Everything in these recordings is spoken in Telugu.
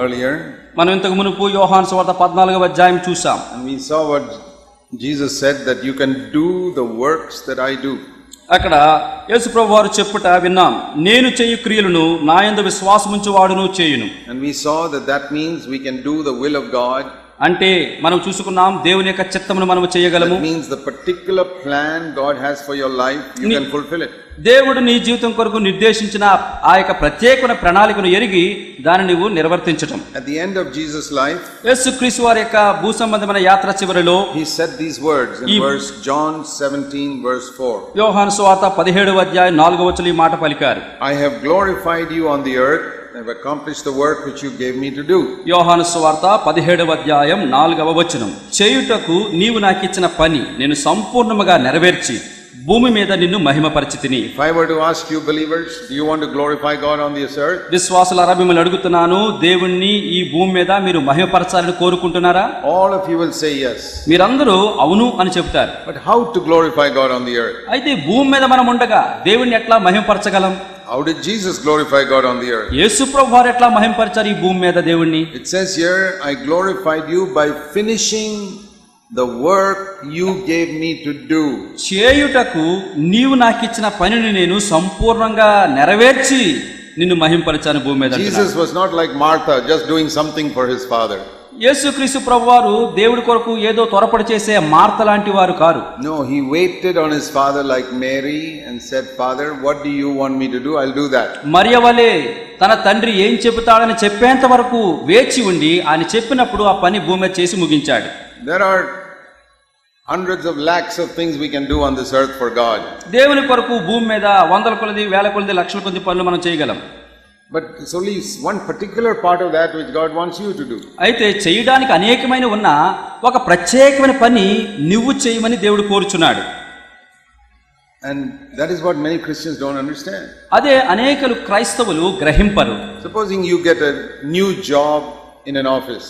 earlier. మనం ఇంతకు మునుపు యోహాను సువార్త 14వ అధ్యాయం చూసాం. And we saw what Jesus said, that you can do the works that I do. అక్కడ యేసు ప్రభువు వారు చెప్పుట విన్నాం. నేను చేయు క్రియలను నా యందు విశ్వాసముంచు వాడును చేయును. And we saw that means we can do the will of God. అంటే మనం చూసుకున్నాం దేవుని యొక్క చిత్తమును మనం చేయగలము. That means the particular plan God has for your life, you can fulfill it. దేవుడు నీ జీవితం కొరకు నిర్దేశించిన ఆ యొక్క ప్రత్యేకమైన ప్రణాళికను ఎరిగి దాన్ని నీవు నిర్వర్తించటం. At the end of Jesus' life, యేసుక్రీస్తు వారి యొక్క భూ సంబంధమైన యాత్ర చివరిలో he said these words in verse John 17 verse 4. యోహాను సువార్త 17వ అధ్యాయం 4వ వచనం ఈ మాట పలికారు. I have glorified you on the earth, I have accomplished the work which you gave me to do. యోహాను సువార్త 17వ అధ్యాయం 4వ వచనం. చేయుటకు నీవు నాకిచ్చిన పని నేను సంపూర్ణముగా నెరవేర్చి భూమి మీద నిన్ను మహిమపరిచితిని. If I were to ask you believers, do you want to glorify God on this earth? విశ్వాసులారా మిమ్మల్ని అడుగుతున్నాను, దేవుణ్ణి ఈ భూమి మీద మీరు మహిమపరచాలని కోరుకుంటున్నారా? All of you will say yes. మీరందరూ అవును అని చెప్తారు. But how to glorify God on the earth? అయితే భూమి మీద మనం ఉండగా దేవుణ్ణి ఎట్లా మహిమపరచగలం? How did Jesus glorify God on the earth? యేసు ప్రభువు వారు ఎట్లా మహిమపరిచారు ఈ భూమి మీద దేవుణ్ణి? It says here, I glorified you by finishing the work you gave me to do. చేయుటకు నీవు నాకిచ్చిన పనిని నేను సంపూర్ణంగా నెరవేర్చి నిన్ను మహిమపరిచాను భూమి మీద. Jesus was not like Martha, just doing something for his father. యేసుక్రీస్తు ప్రభువారు దేవుడి కొరకు ఏదో త్వరపడి చేసే మార్త లాంటి వారు car. No, he waited on his father like Mary and said, Father, what do you want me to do? I'll do that. మరియ వలె తన తండ్రి ఏం చెబుతాడని చెప్పేంత వరకు వేచి ఉండి ఆయన చెప్పినప్పుడు ఆ పని భూమి మీద చేసి ముగించాడు. There are hundreds of lakhs of things we can do on this earth for God. దేవుని కొరకు భూమి మీద వందల కొలది వేల కొలది లక్షల కొలది పనులు మనం చేయగలం. But it's only one particular part of that which God wants you to do. అయితే చేయడానికి అనేకమైన ఉన్న ఒక ప్రత్యేకమైన పని నువ్వు చేయమని దేవుడు కోరుచున్నాడు. And that is what many Christians don't understand. అదే అనేకలు క్రైస్తవులు గ్రహింపరు. Supposing you get a new job in an office.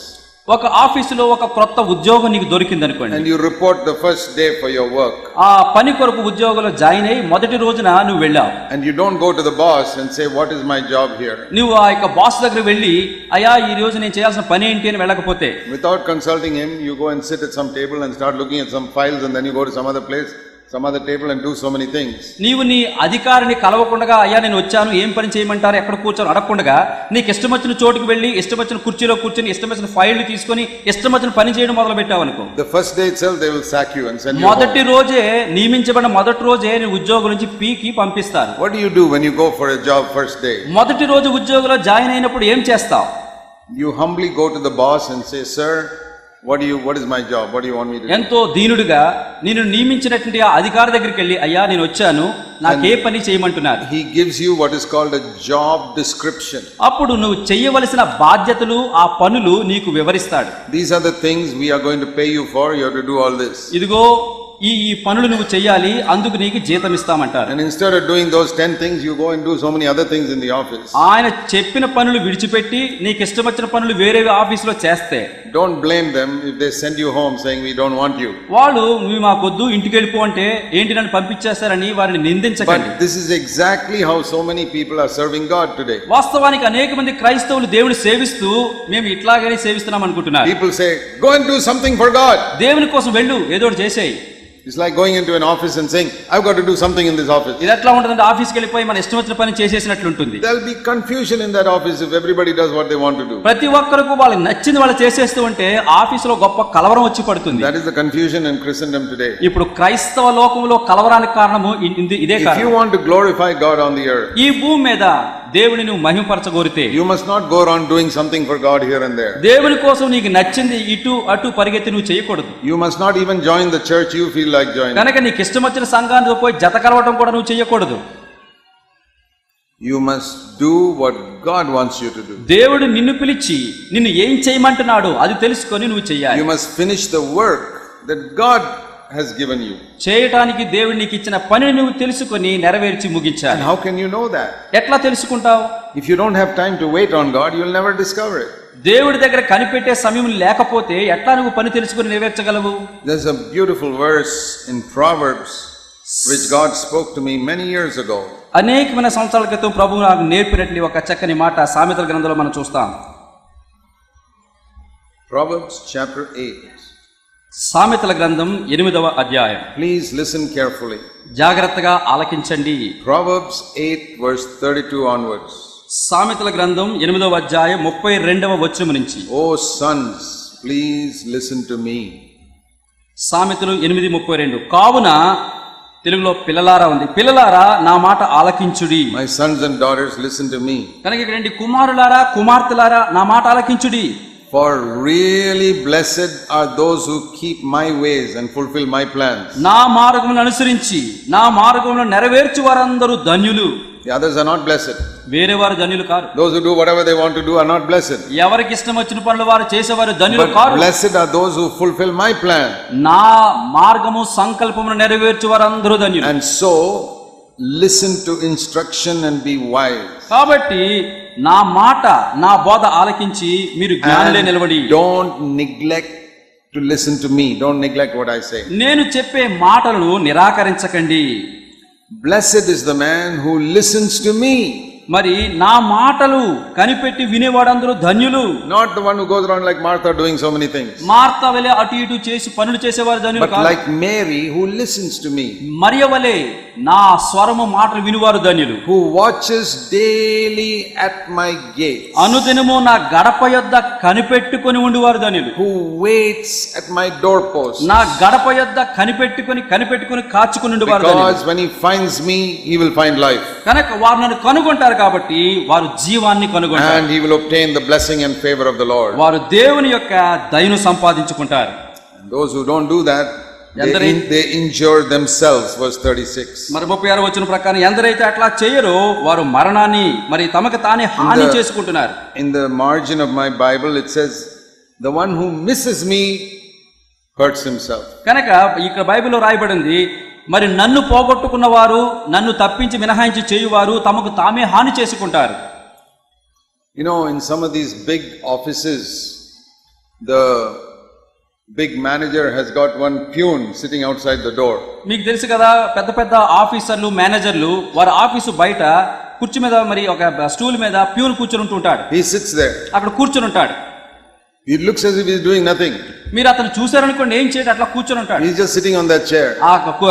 ఒక ఆఫీసులో ఒక కొత్త ఉద్యోగం నీకు దొరికింది అనుకోండి. And you report the first day for your work. ఆ పని కొరకు ఉద్యోగంలో జాయిన్ అయ్యి మొదటి రోజున నువ్వు వెళ్ళావు. And you don't go to the boss and say, what is my job here? నువ్వు ఆ యొక్క బాస్ దగ్గర వెళ్ళి అయ్యా ఈ రోజు నేను చేయాల్సిన పని ఏంటి అని వెళ్ళకపోతే, without consulting him, you go and sit at some table and start looking at some files, and then you go to some other place, some other table, and do so many things. నీవు నీ అధికారిని కలవకుండా అయ్యా నేను వచ్చాను ఏం పని చేయమంటారు ఎక్కడ కూర్చొని అడగకుండా నీకు ఇష్టం వచ్చిన చోటుకు వెళ్ళి ఇష్టం వచ్చిన కుర్చీలో కూర్చొని ఇష్టం వచ్చిన ఫైళ్లు తీసుకొని ఇష్టం వచ్చిన పని చేయడం మొదలు పెట్టావు అనుకో, the first day itself they will sack you and send you మొదటి రోజే నియమించబడిన మొదటి రోజే నీ ఉద్యోగం నుంచి పీకి పంపిస్తారు. What do you do when you go for a job first day? మొదటి రోజు ఉద్యోగంలో జాయిన్ అయినప్పుడు ఏం చేస్తావు? You humbly go to the boss and say, sir, what is my job? What do you want me to do? ఎంతో దీనుడిగా నేను నియమించినటువంటి ఆ అధికారి దగ్గరికి వెళ్ళి అయ్యా నేను వచ్చాను నాకే పని చేయమంటున్నారు. He gives you what is called a job description. అప్పుడు నువ్వు చేయవలసిన బాధ్యతలు ఆ పనులు నీకు వివరిస్తాడు. These are the things we are going to pay you for. You have to do all this. ఇదిగో ఈ పనులు నువ్వు చేయాలి అందుకు నీకు జీతం ఇస్తామంటారు. And instead of doing those 10 things, you go and do so many other things in the office. ఆయన చెప్పిన పనులు విడిచిపెట్టి నీకు ఇష్టం వచ్చిన పనులు వేరే ఆఫీసులో చేస్తే don't blame them if they send you home saying we don't want you. వాళ్ళు నువ్వు మాకొద్దు ఇంటికి వెళ్ళిపో అంటే ఏంటి నన్ను పంపించేస్తారని వారిని నిందించకండి. But this is exactly how so many people are serving God today. వాస్తవానికి అనేక మంది క్రైస్తవులు దేవుని సేవిస్తూ మేము ఇట్లాగనే సేవిస్తున్నాం అనుకుంటున్నారు. People say go and do something for God. దేవుని కోసం వెళ్ళు ఏదో ఒకటి చేసేయి. It's like going into an office and saying I've got to do something in this office. ఇది ఎట్లా ఉంటుందంటే ఆఫీస్కి వెళ్ళిపోయి మన ఇష్టం వచ్చిన పని చేసేసినట్లు ఉంటుంది. There'll be confusion in that office if everybody does what they want to do. ప్రతి ఒక్కరికి వాళ్ళకి నచ్చింది వాళ్ళు చేసేస్తూ ఉంటే ఆఫీసులో గొప్ప కలవరం వచ్చి పడుతుంది. That is the confusion in Christendom today. ఇప్పుడు క్రైస్తవ లోకంలో కలవరానికి కారణము ఇదే కారణం. If you want to glorify God on the earth, ఈ భూమి మీద దేవుని నువ్వు మహిమపరచగోరితే you must not go around doing something for God here and there. దేవుని కోసం నీకు నచ్చింది ఇటు అటు పరిగెత్తి నువ్వు చేయకూడదు. You must not even join the church you feel like joining. కనుక నీకు ఇష్టం వచ్చిన సంఘానికి పోయి జత కలవటం కూడా నువ్వు చేయకూడదు. You must do what God wants you to do. దేవుడు నిన్ను పిలిచి నిన్ను ఏం చేయమంటున్నాడో అది తెలుసుకొని నువ్వు చేయాలి. You must finish the work that God has given you. చేయటానికి దేవుడు నీకు ఇచ్చిన పనిని నువ్వు తెలుసుకొని నెరవేర్చి ముగించాలి. And how can you know that? ఎట్లా తెలుసుకుంటావు? If you don't have time to wait on God, you'll never discover it. దేవుడి దగ్గర కనిపెట్టే సమయం లేకపోతే ఎట్లా నువ్వు పని తెలుసుకొని నెరవేర్చగలవు? There's a beautiful verse in Proverbs which God spoke to me many years ago. అనేకమైన సంవత్సరాల క్రితం ప్రభువు నాకు నేర్పినట్లు ఒక చక్కని మాట సామెతల గ్రంథంలో మనం చూస్తాం. Proverbs chapter 8. సామెతల గ్రంథం 8వ అధ్యాయం. Please listen carefully. జాగ్రత్తగా ఆలకించండి. Proverbs 8 verse 32 onwards. సామెతల గ్రంథం 8వ అధ్యాయం 32వ వచనం నుంచి. O sons, please listen to me. సామెతలు 8:32. కావున తెలుగులో పిల్లలారా ఉంది. పిల్లలారా నా మాట ఆలకించుడి. My sons and daughters, listen to me. కనుక ఇక్కడ ఏంటి? కుమారులారా కుమార్తెలారా నా మాట ఆలకించుడి. For really blessed are those who keep my ways and fulfill my plans. నా మార్గములను అనుసరించి నా మార్గములను నెరవేర్చు వారందరూ ధన్యులు. The others are not blessed. వేరే వారు ధన్యులు car. Those who do whatever they want to do are not blessed. ఎవరికి ఇష్టం వచ్చిన పనులు వారు చేసేవారు ధన్యులు car. But blessed are those who fulfill my plan. నా మార్గము సంకల్పమును నెరవేర్చు వారందరూ ధన్యులు. And so listen to instruction and be wise. కాబట్టి నా మాట నా బోధ ఆలకించి మీరు జ్ఞానులే నిలబడి. Don't neglect to listen to me. Don't neglect what I say. నేను చెప్పే మాటలను నిరాకరించకండి. Blessed is the man who listens to me. మరి నా మాటలు కనిపెట్టి వినేవాడందరూ ధన్యులు. Not the one who goes around like Martha doing so many things. Martha వలె అటు ఇటు చేసి పనులు చేసేవారు ధన్యులు But కాదు. like Mary who listens to me. మరియ వలె నా స్వరము మాటలు వినువారు ధన్యులు. Who watches daily at my gate. అనుదినము నా గడప యొద్ద కనిపెట్టుకొని ఉండువారు ధన్యులు. Who waits at my doorpost. నా గడప యొద్ద కనిపెట్టుకొని కాచుకుని ఉండువారు ధన్యులు. Because when he finds me, he will find life. కనుక వారు నన్ను కనుగొంటారు కాబట్టి వారు జీవాన్ని కనుగొంటారు. And he will obtain the blessing and favor of the Lord. వారు దేవుని యొక్క దయను సంపాదించుకుంటారు. And those who don't do that, they injure themselves. Verse 36. మరి 36వ వచనం ప్రకారం ఎందరైతే అట్లా చేయరో వారు మరణాన్ని మరి తమకు తానే హాని చేసుకుంటున్నారు. In the margin of my Bible it says, the one who misses me hurts himself. కనుక ఇక్కడ బైబిల్లో రాయబడింది, మరి నన్ను పోగొట్టుకున్న వారు నన్ను తప్పించి మినహాయించి చేయువారు తమకు తామే హాని చేసుకుంటారు. You know, in some of these big offices, the big manager has got one peon sitting outside the door. మీకు తెలుసు కదా, పెద్ద పెద్ద ఆఫీసర్లు మేనేజర్లు వారి ఆఫీసు బయట కుర్చీ మీద మరి ఒక స్టూల్ మీద ప్యూన్ కూర్చొని ఉంటుంటాడు. He sits there. అక్కడ కూర్చొని ఉంటాడు. It looks as if he is doing nothing. మీరు అతను చూసారనుకోండి, ఏం చేయడు, అట్లా కూర్చొని ఉంటాడు. He is just sitting on that chair.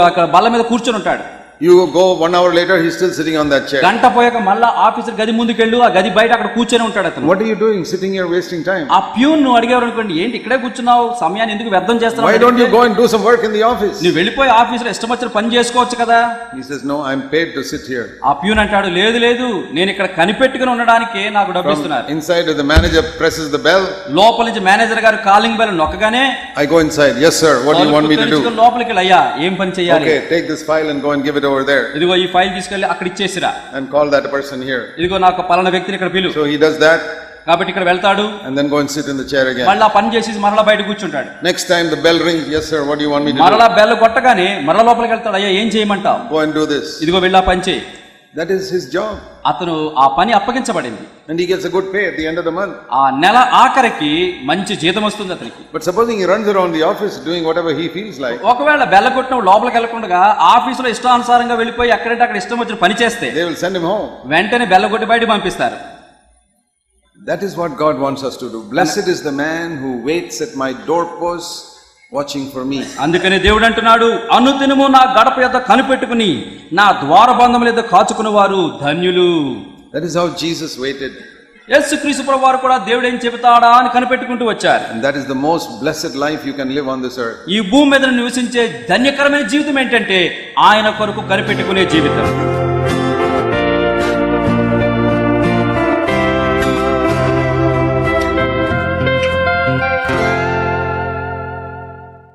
అక్కడ బల్ల మీద కూర్చొని ఉంటాడు. You go 1 hour later, he's still sitting on that chair. గంట పోయాక మళ్ళా ఆఫీసర్ గది ముందుకెళ్ళు, ఆ గది బయట అక్కడ కూర్చొని ఉంటాడు అతను. What are you doing sitting here wasting time? ఆ ప్యూన్ నువ్వు అడిగారు అనుకోండి, ఏంటి ఇక్కడే కూర్చున్నావు, సమయాన్ని ఎందుకు వ్యర్థం చేస్తున్నావు? Why don't you go and do some work in the office? నువ్వు వెళ్ళిపోయి ఆఫీసులో ఇష్టం వచ్చిన పని చేసుకోవచ్చు కదా. He says, no, I'm paid to sit here. ఆ ప్యూన్ అంటాడు, లేదు నేను ఇక్కడ కనిపెట్టుకుని ఉండడానికే నాకు డబ్బు ఇస్తున్నారు. Inside, the manager presses the bell. లోపల నుంచి మేనేజర్ గారు కాలింగ్ బెల్ నొక్కగానే I go inside. Yes sir, what do you want me to do? లోపలికి వెళ్ళి, అయ్యా ఏం పని చేయాలి? Okay, take this file and go and give it over there. ఇదిగో ఈ ఫైల్ తీసుకెళ్ళి అక్కడ ఇచ్చేసిరా. And call that person here. ఇదిగో నాకు పలానా వ్యక్తిని ఇక్కడ పిలు. So he does that. కాబట్టి ఇక్కడ వెళ్తాడు. And then go and sit in the chair again. మళ్ళా పని చేసి మరలా బయట కూర్చుంటాడు. Next time the bell rings. Yes sir, what do you want me to do? మరలా బెల్ కొట్టగానే మరలా లోపలికి వెళ్తాడు. అయ్యా ఏం చేయమంటావు? Go and do this. ఇదిగో వెళ్ళా పని చేయి. That is his job. అతను ఆ పని అప్పగించబడింది. And he gets a good pay at the end of the month. ఆ నెల ఆఖరికి మంచి జీతం వస్తుంది అతనికి. But supposing he runs around the office doing whatever he feels like. ఒకవేళ బెల్ల కొట్టిన లోపలికి వెళ్ళకుండా ఆఫీసులో ఇష్టానుసారంగా వెళ్ళిపోయి ఎక్కడంటే అక్కడ ఇష్టం వచ్చిన పని చేస్తే They will send him home. వెంటనే బెల్ల కొట్టి బయట పంపిస్తారు. That is what God wants us to do. Blessed is the man who waits at my doorpost watching for me. అందుకనే దేవుడు అంటున్నాడు, అనుదినము నా గడప యొద్ద కనిపెట్టుకుని నా ద్వారబంధముల యొద్ద కాచుకున్న వారు ధన్యులు. That is how Jesus waited. యేసుక్రీస్తు ప్రభువు వారు కూడా దేవుడు ఏం చెబుతాడా అని కనిపెట్టుకుంటూ వచ్చారు. And that is the most blessed life you can live on this earth. ఈ భూమి మీద నివసించే ధన్యకరమైన జీవితం ఏంటంటే ఆయన కొరకు కనిపెట్టుకునే జీవితం.